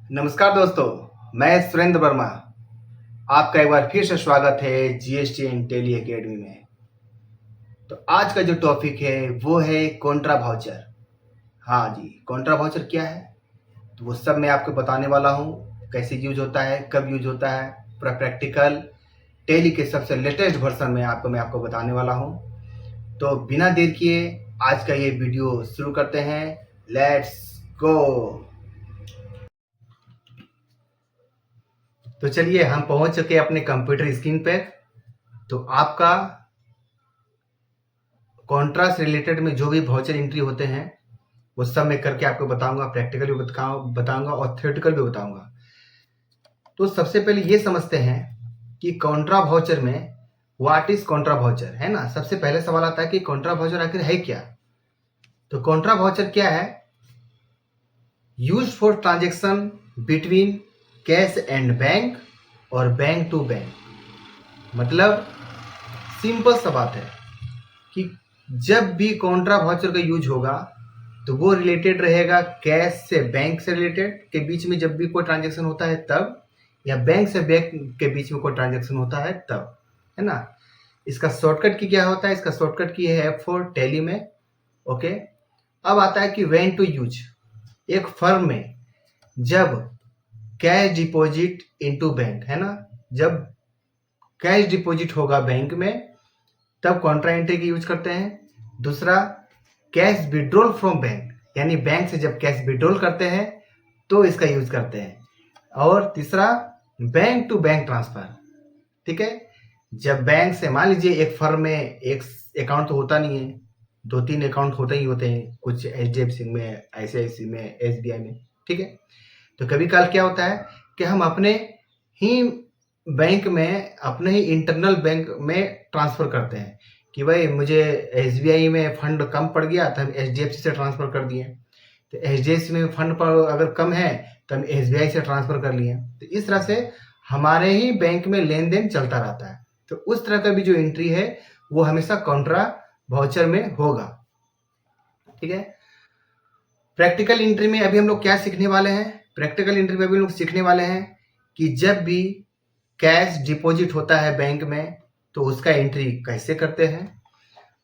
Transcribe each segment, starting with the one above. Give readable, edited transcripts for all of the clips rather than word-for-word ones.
नमस्कार दोस्तों, मैं सुरेंद्र वर्मा। आपका एक बार फिर से स्वागत है जीएसटी एंड टेली एकेडमी में। तो आज का जो टॉपिक है वो है कॉन्ट्रा वाउचर। हाँ जी, कॉन्ट्रा वाउचर क्या है तो वो सब मैं आपको बताने वाला हूँ। कैसे यूज होता है, कब यूज होता है, पूरा प्रैक्टिकल टेली के सबसे लेटेस्ट वर्जन में मैं आपको बताने वाला हूँ। तो बिना देर किए आज का ये वीडियो शुरू करते हैं। Let's go. तो चलिए, हम पहुंच चुके हैं अपने कंप्यूटर स्क्रीन पे। तो आपका कॉन्ट्रा से रिलेटेड में जो भी वाउचर एंट्री होते हैं वो सब मैं करके आपको बताऊंगा। प्रैक्टिकल भी बताऊंगा और थ्योरेटिकल भी बताऊंगा। तो सबसे पहले ये समझते हैं कि कॉन्ट्रा वाउचर में व्हाट इज कॉन्ट्रा वाउचर, है ना। सबसे पहले सवाल आता है कि कॉन्ट्रा वाउचर आखिर है क्या। तो कॉन्ट्रा वाउचर क्या है? Use for transaction between cash and bank और बैंक टू बैंक। मतलब सिंपल सा बात है कि जब भी कॉन्ट्रा वाउचर का यूज होगा तो वो रिलेटेड रहेगा कैश से बैंक से रिलेटेड के बीच में जब भी कोई ट्रांजेक्शन होता है तब, या बैंक से बैंक के बीच में कोई ट्रांजेक्शन होता है तब, है ना। इसका शॉर्टकट की क्या होता है? इसका शॉर्टकट की है F4 टैली में। ओके, अब आता है कि व्हेन टू यूज। एक फर्म में जब कैश डिपॉजिट इनटू बैंक, है ना, जब कैश डिपॉजिट होगा बैंक में तब कॉन्ट्रा एंट्री की यूज करते हैं। दूसरा, कैश विड्रॉल फ्रॉम बैंक, यानी बैंक से जब कैश विड्रॉल करते हैं तो इसका यूज करते हैं। और तीसरा, बैंक टू बैंक ट्रांसफर। ठीक है, जब बैंक से, मान लीजिए एक फर्म में एक अकाउंट तो होता नहीं है, 2-3 अकाउंट होते ही होते हैं, कुछ HDFC में, ICICI में, SBI में। ठीक है, तो कभी काल क्या होता है कि हम अपने ही बैंक में, अपने ही इंटरनल बैंक में ट्रांसफर करते हैं कि भाई मुझे SBI में फंड कम पड़ गया तो हम HDFC से ट्रांसफर कर दिए, तो HDFC में फंड पर अगर कम है तो हम SBI से ट्रांसफर कर लिए। तो इस तरह से हमारे ही बैंक में लेन देन चलता रहता है। तो उस तरह का भी जो एंट्री है वो हमेशा कॉन्ट्रा वाउचर में होगा। ठीक है, प्रैक्टिकल एंट्री में अभी हम लोग क्या सीखने वाले हैं? प्रैक्टिकल एंट्री में अभी लोग सीखने वाले हैं कि जब भी कैश डिपॉजिट होता है बैंक में तो उसका एंट्री कैसे करते हैं।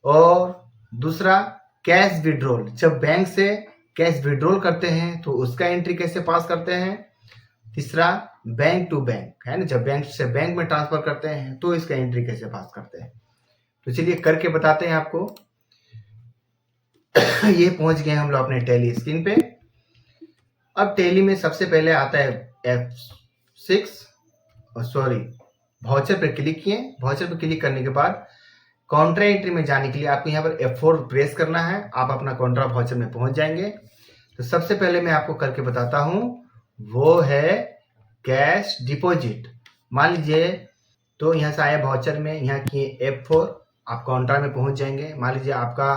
और दूसरा, कैश विड्रॉल, जब बैंक से कैश विड्रॉल करते हैं तो उसका एंट्री कैसे पास करते हैं। तीसरा, बैंक टू बैंक, है ना, जब बैंक से बैंक में ट्रांसफर करते हैं तो इसका एंट्री कैसे पास करते हैं। तो चलिए करके बताते हैं आपको। ये पहुंच गए हम लोग अपने टैली स्क्रीन पे। अब टैली में सबसे पहले आता है F6, सॉरी, वाउचर पर क्लिक किए। वाउचर पर क्लिक करने के बाद कॉन्ट्रा एंट्री में जाने के लिए आपको यहाँ पर F4 प्रेस करना है। आप अपना कॉन्ट्रा वाउचर में पहुंच जाएंगे। तो सबसे पहले मैं आपको करके बताता हूँ, वो है कैश डिपॉजिट। मान लीजिए, तो यहाँ से आए वाउचर में, यहाँ किए F4, आप कॉन्ट्रा में पहुंच जाएंगे। मान लीजिए आपका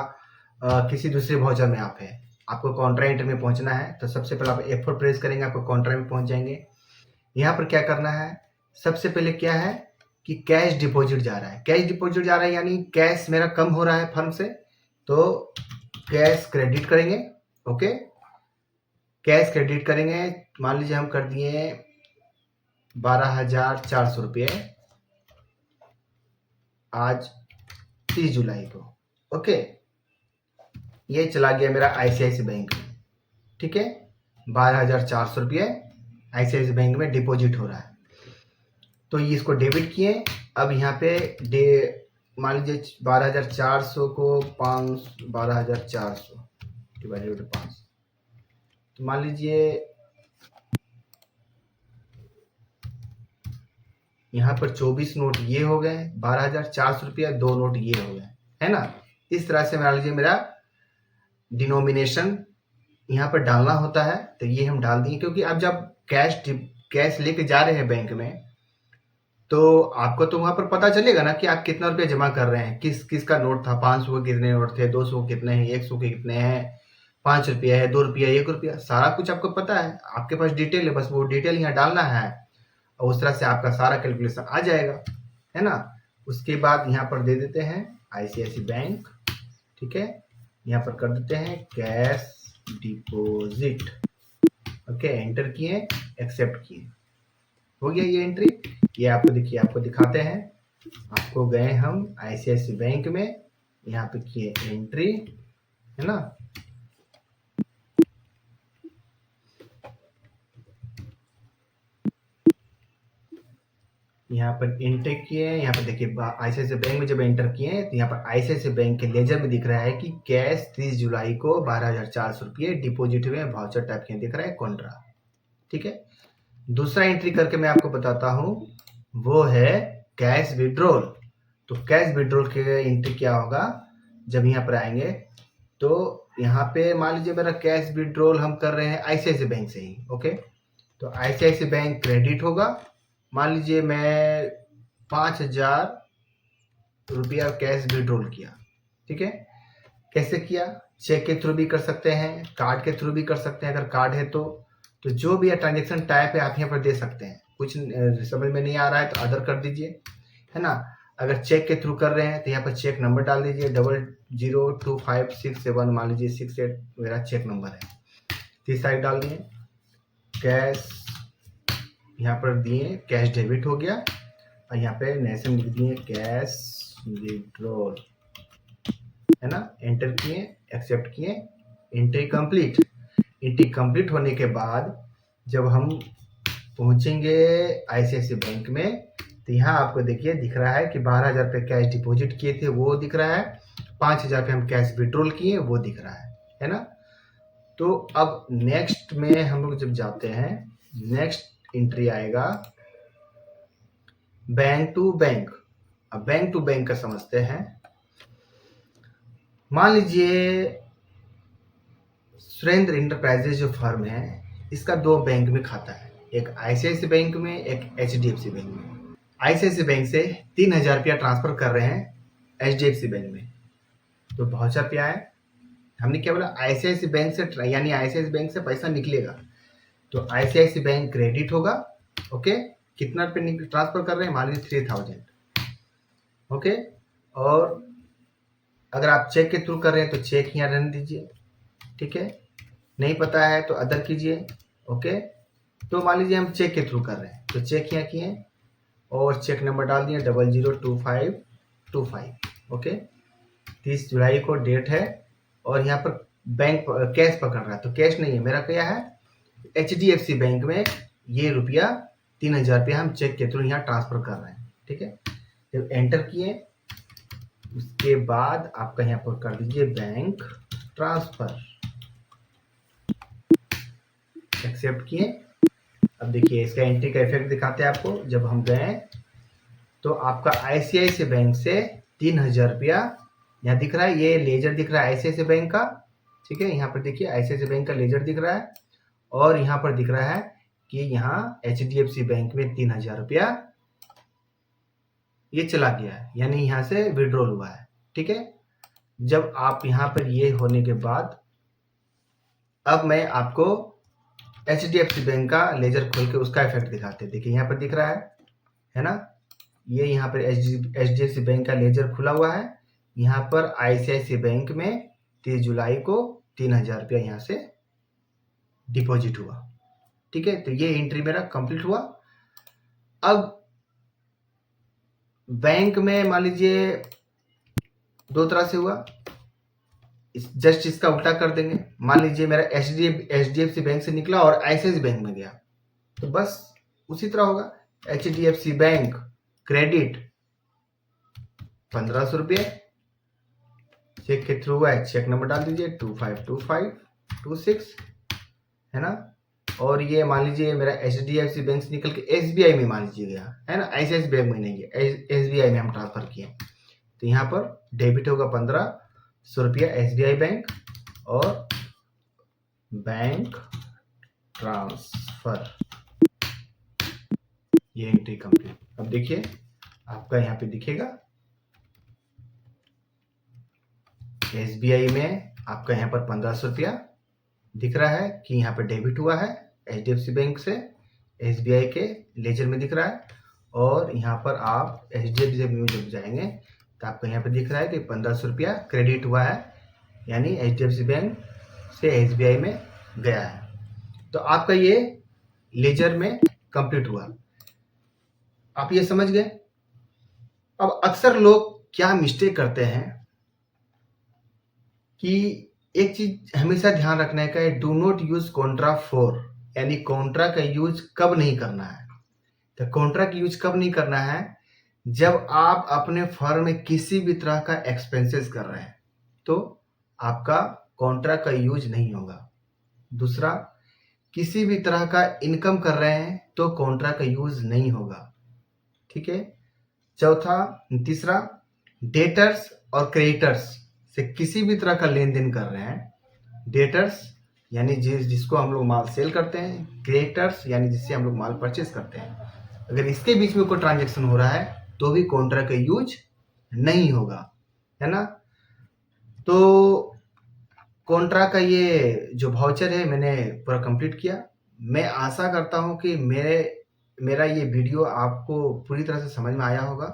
किसी दूसरे वाउचर में आप है, आपको कॉन्ट्रा एंट्री में पहुंचना है, तो सबसे पहले आप F4 प्रेस करेंगे, आपको कॉन्ट्रा में पहुंच जाएंगे। यहाँ पर क्या करना है, सबसे पहले क्या है कि कैश डिपॉजिट जा रहा है। कैश डिपॉजिट जा रहा है यानी कैश मेरा कम हो रहा है फर्म से, तो कैश क्रेडिट करेंगे। ओके, कैश क्रेडिट करेंगे। मान लीजिए हम कर दिए 12,400 रुपये आज 30 जुलाई को। ओके, ये चला गया मेरा ICICI बैंक में। ठीक है, 12,400 रुपये ICICI बैंक में डिपॉजिट हो रहा है, तो ये इसको डेबिट किए। अब यहाँ पे मान लीजिए 12,400 को 12,400 डिवाइडेड बाई 5, तो मान लीजिए यहाँ पर 24 नोट ये हो गए, 12,400 रुपया, 2 नोट ये हो गए, है ना। इस तरह से मान लीजिए मेरा डिनोमिनेशन यहाँ पर डालना होता है, तो ये हम डाल दिए। क्योंकि अब जब कैश लेके जा रहे हैं बैंक में तो आपको तो वहां पर पता चलेगा ना कि आप कितना रुपया जमा कर रहे हैं, किस किस का नोट था, 500 के कितने नोट थे, 200 के कितने हैं, 100 के कितने हैं, 5 रुपया है, 2 रुपया, 1 रुपया, सारा कुछ आपको पता है। आपके पास डिटेल है, बस वो डिटेल यहाँ डालना है और उस तरह से आपका सारा कैलकुलेशन आ जाएगा, है ना। उसके बाद यहाँ पर दे देते हैं ICICI बैंक। ठीक है, यहाँ पर कर देते हैं कैश डिपॉजिट। ओके, एंटर किए, एक्सेप्ट किए, हो गया ये एंट्री। ये आपको देखिए, आपको दिखाते हैं। आपको गए हम ICICI बैंक में, यहाँ पे किए एंट्री, है ना। यहाँ पर एंटर किए, यहाँ पर देखिए ICICI बैंक में जब एंटर किए तो यहाँ पर ICICI बैंक के लेजर में दिख रहा है कि कैश 30 जुलाई को 12,400 रुपये डिपोजिट हुए, वाउचर टाइप के दिख रहा है कॉन्ट्रा। ठीक है, दूसरा एंट्री करके मैं आपको बताता हूँ, वो है कैश विड्रॉल। तो कैश विड्रॉल के एंट्री क्या होगा, जब यहाँ पर आएंगे तो यहाँ पे मान लीजिए मेरा कैश विड्रॉल हम कर रहे हैं ICICI बैंक से ही। ओके, तो ICICI बैंक क्रेडिट होगा। मान लीजिए मैं 5,000 रुपया कैश विड्रॉल किया। ठीक है, कैसे किया, चेक के थ्रू भी कर सकते हैं, कार्ड के थ्रू भी कर सकते हैं, अगर कार्ड है तो जो भी ट्रांजेक्शन टाइप है आप यहाँ पर दे सकते हैं। कुछ समझ में नहीं आ रहा है तो अदर कर दीजिए, है ना। अगर चेक के थ्रू कर रहे हैं तो यहाँ पर चेक नंबर डाल दीजिए 002567, मान लीजिए 68 मेरा चेक नंबर है, तीस साइड डाल दिए। कैश यहाँ पर दिए, कैश डेबिट हो गया, और यहाँ पे नेशन लिख दिए कैश विड्रॉल, है ना। एंटर किए, एक्सेप्ट किए, एंट्री कंप्लीट। एंट्री कंप्लीट होने के बाद जब हम पहुंचेंगे ICICI बैंक में तो यहाँ आपको देखिए दिख रहा है कि 12,000 रुपये कैश डिपॉजिट किए थे वो दिख रहा है, 5,000 रुपये हम कैश विड्रॉल किए वो दिख रहा है ना। तो अब नेक्स्ट में हम लोग जब जाते हैं, नेक्स्ट एंट्री आएगा बैंक टू बैंक। अब बैंक टू बैंक का समझते हैं। मान लीजिए सुरेंद्र इंटरप्राइजेज जो फर्म है इसका 2 बैंक में खाता है, एक ICICI बैंक में, एक HDFC बैंक में। ICICI बैंक से 3,000 रुपया ट्रांसफर कर रहे हैं HDFC बैंक में, तो वाउचर पे आए, हमने क्या बोला ICICI बैंक से, यानी ICICI बैंक से पैसा निकलेगा तो ICICI बैंक क्रेडिट होगा। ओके, कितना पे ट्रांसफर कर रहे हैं, मान लीजिए 3,000। ओके, और अगर आप चेक के थ्रू कर रहे हैं तो चेक यहाँ रहने दीजिए। ठीक है, नहीं पता है तो अदर कीजिए। ओके, तो मान लीजिए हम चेक के थ्रू कर रहे हैं तो चेक यहाँ किए और चेक नंबर डाल दिए 002525। ओके, 30 जुलाई को डेट है और यहाँ पर बैंक कैश पकड़ रहा है, तो कैश नहीं है मेरा, क्या है HDFC बैंक में ये रुपया 3,000 रुपया हम चेक के थ्रू यहाँ ट्रांसफर कर रहे हैं। ठीक है, जब एंटर किए उसके बाद आपका यहाँ पर कर दीजिए बैंक ट्रांसफर, एक्सेप्ट किए। अब देखिए इसका एंट्री का इफेक्ट दिखाते हैं आपको। जब हम गए तो आपका ICICI बैंक से 3,000 रुपया यहाँ दिख रहा है, ये लेजर दिख रहा है ICICI बैंक का। ठीक है, यहाँ पर देखिए ICICI बैंक का लेजर दिख रहा है और यहाँ पर दिख रहा है कि यहाँ HDFC बैंक में 3,000 रुपया ये चला गया है, यानी यहाँ से विड्रॉल हुआ है। ठीक है, जब आप यहाँ पर ये होने के बाद अब मैं आपको HDFC बैंक का लेजर खोल के उसका इफेक्ट दिखाते हैं। देखिए यहाँ पर दिख रहा है ना, ये यहाँ पर HDFC बैंक का लेजर खुला हुआ है, यहाँ पर ICICI बैंक में 30 जुलाई को 3,000 रुपया यहाँ से डिपॉजिट हुआ। ठीक है, तो ये एंट्री मेरा कंप्लीट हुआ। अब बैंक में मान लीजिए 2 तरह से हुआ, जस्ट इसका उल्टा कर देंगे। मान लीजिए मेरा HDFC बैंक से निकला और ICICI बैंक में गया, तो बस उसी तरह होगा। HDFC बैंक क्रेडिट 1,500 रुपये, चेक के थ्रू हुआ है, चेक नंबर डाल दीजिए 252526, है ना। और ये मान लीजिए मेरा HDFC बैंक से निकल के SBI में मान लीजिए गया, है ना, ICICI बैंक में नहीं गया, SBI में हम ट्रांसफर किए, तो यहाँ पर डेबिट होगा 1,500 रुपया SBI बैंक और बैंक ट्रांसफर, ये एंट्री कंप्लीट। अब देखिए आपका यहाँ पे दिखेगा SBI में आपका यहाँ पर 1,500 रुपया दिख रहा है कि यहाँ पर डेबिट हुआ है HDFC बैंक से, SBI के लेजर में दिख रहा है। और यहाँ पर आप HDFC बैंक में जब जाएंगे तो आपको यहाँ पर दिख रहा है कि 1,500 रुपया क्रेडिट हुआ है, यानी HDFC बैंक से SBI में गया है। तो तो आपका ये लेजर में कंप्लीट हुआ। आप ये समझ गए। अब अक्सर लोग क्या मिस्टेक करते हैं कि एक चीज हमेशा ध्यान रखने का है, do not use Contra for, यानी कॉन्ट्रा का यूज कब नहीं करना है। तो कॉन्ट्रा का यूज कब नहीं करना है, जब आप अपने फर्म में किसी भी तरह का एक्सपेंसेस कर रहे हैं तो आपका कॉन्ट्रा का यूज नहीं होगा। दूसरा, किसी भी तरह का इनकम कर रहे हैं तो कॉन्ट्रा का यूज नहीं होगा। ठीक है। चौथा, तीसरा, डेटर्स और क्रेडिटर्स से किसी भी तरह का लेन देन कर रहे हैं। डेटर्स यानी जिसको हम लोग माल सेल करते हैं, क्रेडिटर्स यानी जिससे हम लोग माल परचेज करते हैं, अगर इसके बीच में कोई ट्रांजेक्शन हो रहा है तो भी कॉन्ट्रा का यूज नहीं होगा, है ना। तो कॉन्ट्रा का ये जो वाउचर है मैंने पूरा कंप्लीट किया। मैं आशा करता हूँ कि मेरा ये वीडियो आपको पूरी तरह से समझ में आया होगा,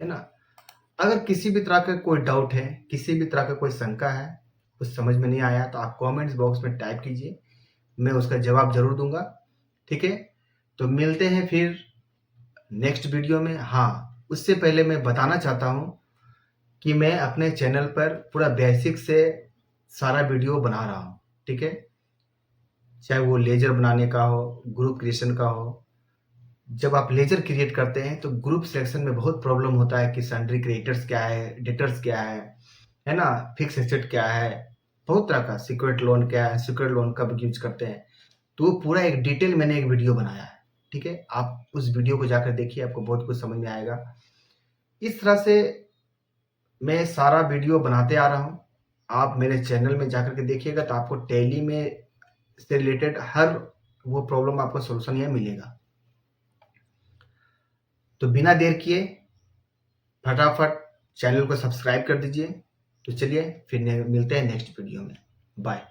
है ना। अगर किसी भी तरह का कोई डाउट है, किसी भी तरह का कोई शंका है, कुछ समझ में नहीं आया तो आप कमेंट्स बॉक्स में टाइप कीजिए, मैं उसका जवाब जरूर दूंगा। ठीक है। तो मिलते हैं फिर नेक्स्ट वीडियो में। हाँ, उससे पहले मैं बताना चाहता हूँ कि मैं अपने चैनल पर पूरा बेसिक से सारा वीडियो बना रहा हूँ। ठीक है। चाहे वो लेजर बनाने का हो, ग्रुप क्रिएशन का हो। जब आप लेजर क्रिएट करते हैं तो ग्रुप सिलेक्शन में बहुत प्रॉब्लम होता है कि सन्ड्री क्रिएटर्स क्या है, डेटर्स क्या है ना, फिक्स एसेट क्या है, बहुत तरह का सीक्रेट लोन क्या है, सीक्रेट लोन कब यूज करते हैं। तो वो पूरा एक डिटेल मैंने एक वीडियो बनाया है। ठीक है। आप उस वीडियो को जाकर देखिए, आपको बहुत कुछ समझ में आएगा। इस तरह से मैं सारा वीडियो बनाते आ रहा हूँ। आप मेरे चैनल में जाकर के देखिएगा तो आपको टैली में से रिलेटेड हर वो प्रॉब्लम आपको सोल्यूशन यहाँ मिलेगा। तो बिना देर किए फटाफट चैनल को सब्सक्राइब कर दीजिए। तो चलिए फिर मिलते हैं नेक्स्ट वीडियो में। बाय।